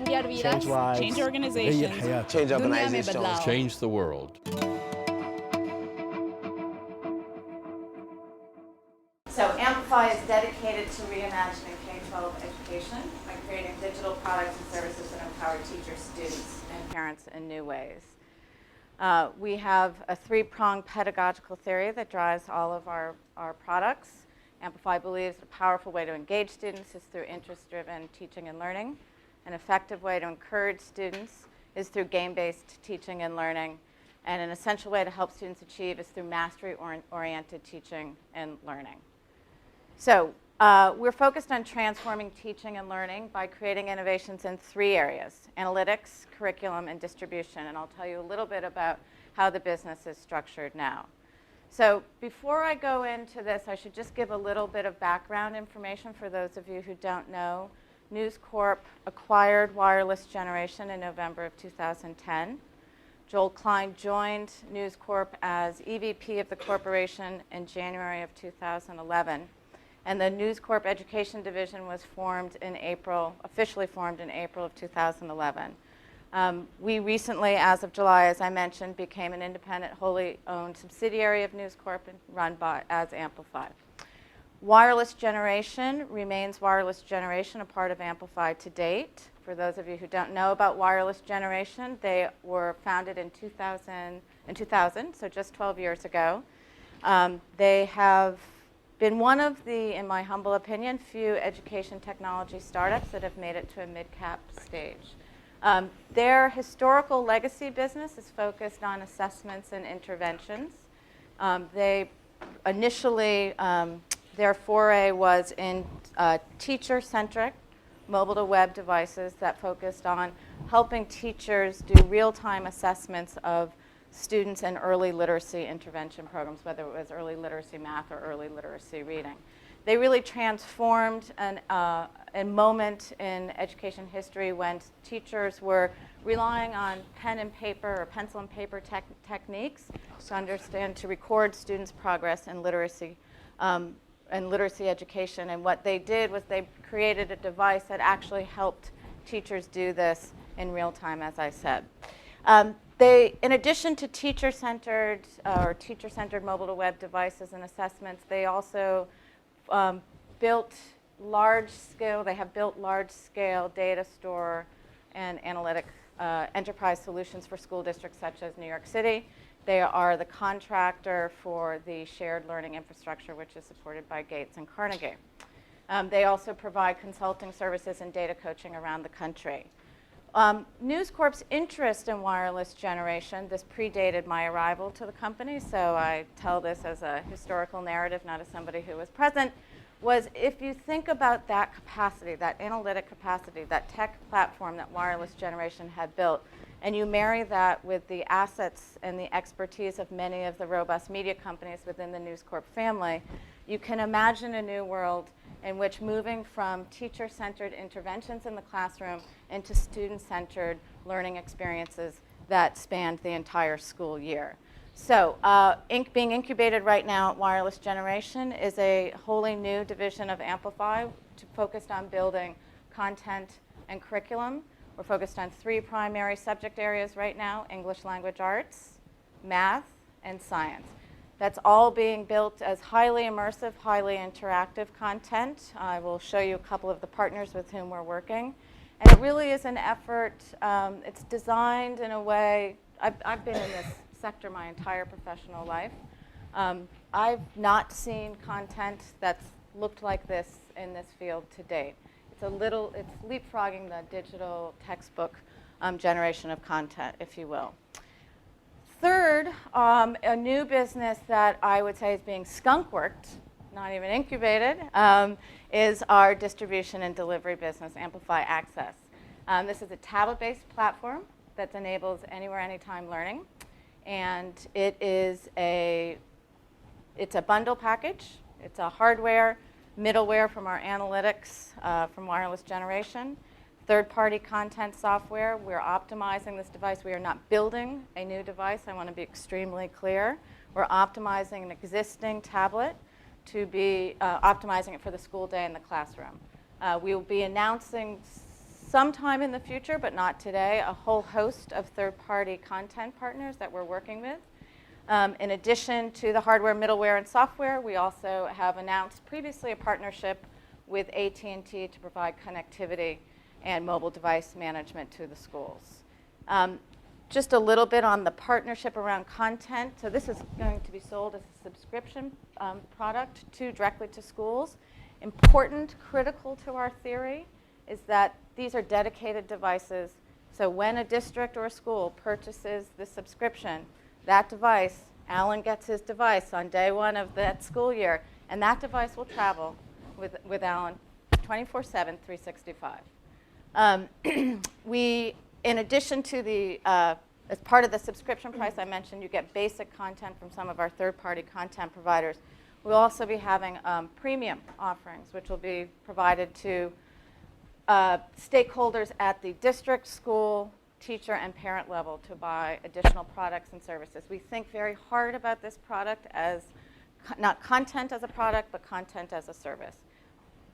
cambiar vidas, change lives, change organizations, change दुनिया में organizations, बदलाव. Change the world. So Amplify is dedicated to reimagining K-12 education by creating digital products and services that empower teachers, students, and parents in new ways. We have a three-pronged pedagogical theory that drives all of our products. Amplify believes a powerful way to engage students is through interest-driven teaching and learning. An effective way to encourage students is through game-based teaching and learning. And an essential way to help students achieve is through mastery-oriented teaching and learning. So we're focused on transforming teaching and learning by creating innovations in three areas: analytics, curriculum, and distribution. And I'll tell you a little bit about how the business is structured now. So before I go into this, I should just give a little bit of background information for those of you who don't know. News Corp acquired Wireless Generation in November of 2010. Joel Klein joined News Corp as EVP of the corporation in January of 2011. And the News Corp Education Division was formed in April, officially formed in April of 2011. We recently, as of July, as I mentioned, became an independent, wholly owned subsidiary of News Corp and run as Amplify. Wireless Generation remains Wireless Generation, a part of Amplify to date. For those of you who don't know about Wireless Generation, they were founded in 2000, so just 12 years ago. They have been one of the, in my humble opinion, few education technology startups that have made it to a mid-cap stage. Their historical legacy business is focused on assessments and interventions. They initially, their foray was in teacher-centric mobile-to-web devices that focused on helping teachers do real-time assessments of students in early literacy intervention programs, whether it was early literacy math or early literacy reading. They really transformed a moment in education history when teachers were relying on pen and paper or pencil and paper techniques to understand, to record students' progress in literacy education. And what they did was they created a device that actually helped teachers do this in real time, as I said. They, in addition to teacher-centered mobile-to-web devices and assessments, they also built large-scale data store and analytic enterprise solutions for school districts such as New York City. They are the contractor for the shared learning infrastructure, which is supported by Gates and Carnegie. They also provide consulting services and data coaching around the country. News Corp's interest in Wireless Generation, this predated my arrival to the company, so I tell this as a historical narrative, not as somebody who was present, was if you think about that capacity, that analytic capacity, that tech platform that Wireless Generation had built, and you marry that with the assets and the expertise of many of the robust media companies within the News Corp family, you can imagine a new world in which moving from teacher-centered interventions in the classroom into student-centered learning experiences that spanned the entire school year. So being incubated right now at Wireless Generation is a wholly new division of Amplify focused on building content and curriculum. We're focused on three primary subject areas right now: English language arts, math, and science. That's all being built as highly immersive, highly interactive content. I will show you a couple of the partners with whom we're working. And it really is an effort. It's designed in a way, I've been in this sector my entire professional life. I've not seen content that's looked like this in this field to date. It's leapfrogging the digital textbook generation of content, if you will. Third, a new business that I would say is being skunk-worked, not even incubated, is our distribution and delivery business, Amplify Access. This is a tablet-based platform that enables anywhere, anytime learning. And it's a bundle package. It's a hardware, middleware from our analytics from Wireless Generation, third-party content software. We're optimizing this device. We are not building a new device. I want to be extremely clear. We're optimizing an existing tablet to be optimizing it for the school day in the classroom. We will be announcing sometime in the future, but not today, a whole host of third-party content partners that we're working with. In addition to the hardware, middleware, and software, we also have announced previously a partnership with AT&T to provide connectivity and mobile device management to the schools. Just a little bit on the partnership around content. So this is going to be sold as a subscription product directly to schools. Important, critical to our theory is that these are dedicated devices. So when a district or a school purchases the subscription, that device, Alan gets his device on day one of that school year, and that device will travel with Alan 24/7, 365. In addition to the, as part of the subscription price I mentioned, you get basic content from some of our third-party content providers. We'll also be having premium offerings, which will be provided to stakeholders at the district, school, teacher, and parent level to buy additional products and services. We think very hard about this product as not content as a product, but content as a service.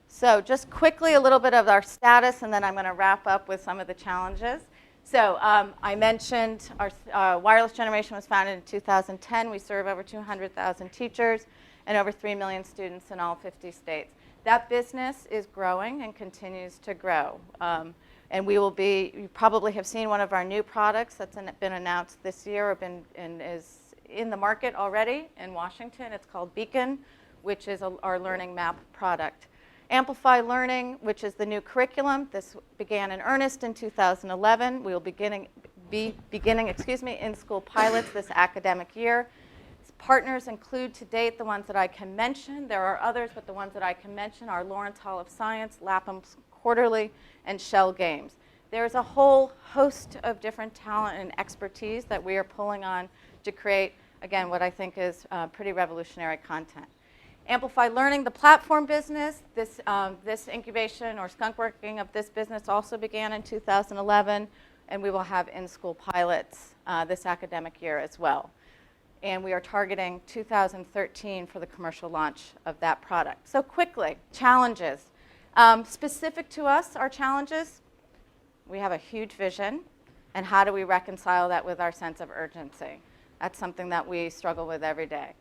So just quickly, a little bit of our status, and then I'm going to wrap up with some of the challenges. So I mentioned our wireless generation was founded in 2010. We serve over 200,000 teachers and over 3 million students in all 50 states. That business is growing and continues to grow. And we will be, you probably have seen one of our new products that's been announced this year or is in the market already in Washington. It's called Beacon, which is our learning map product. Amplify Learning, which is the new curriculum. This began in earnest in 2011. We will be beginning in-school pilots this academic year. Partners include to date the ones that I can mention. There are others, but the ones that I can mention are Lawrence Hall of Science, Lapham's Quarterly, and Shell Games. There's a whole host of different talent and expertise that we are pulling on to create, again, what I think is pretty revolutionary content. Amplify Learning, the platform business, this incubation or skunk working of this business also began in 2011, and we will have in-school pilots this academic year as well. And we are targeting 2013 for the commercial launch of that product. So quickly, challenges. Specific to us, our challenges, we have a huge vision, and how do we reconcile that with our sense of urgency? That's something that we struggle with every day.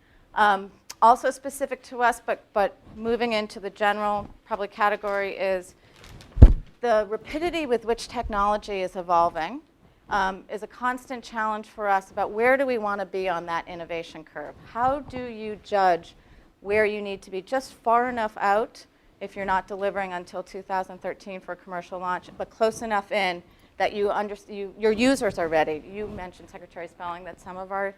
Also specific to us, but moving into the general probably category is the rapidity with which technology is evolving is a constant challenge for us about where do we want to be on that innovation curve. How do you judge where you need to be just far enough out if you're not delivering until 2013 for commercial launch, but close enough in that your users are ready. You mentioned, Secretary Spelling, that some of our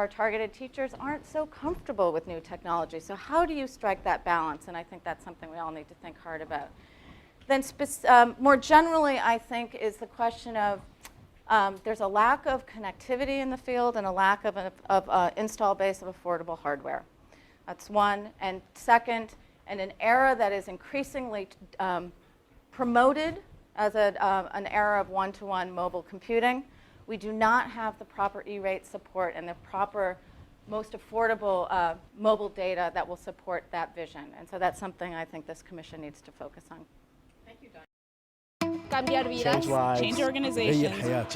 targeted teachers aren't so comfortable with new technology. So how do you strike that balance? And I think that's something we all need to think hard about. Then more generally, I think, is the question of there's a lack of connectivity in the field and a lack of install base of affordable hardware. That's one. And second, in an era that is increasingly promoted as an era of one-to-one mobile computing, we do not have the proper E-rate support and the proper, most affordable mobile data that will support that vision. And so that's something I think this commission needs to focus on. Thank you, Cambiar vidas, change organizations,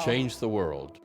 change the world.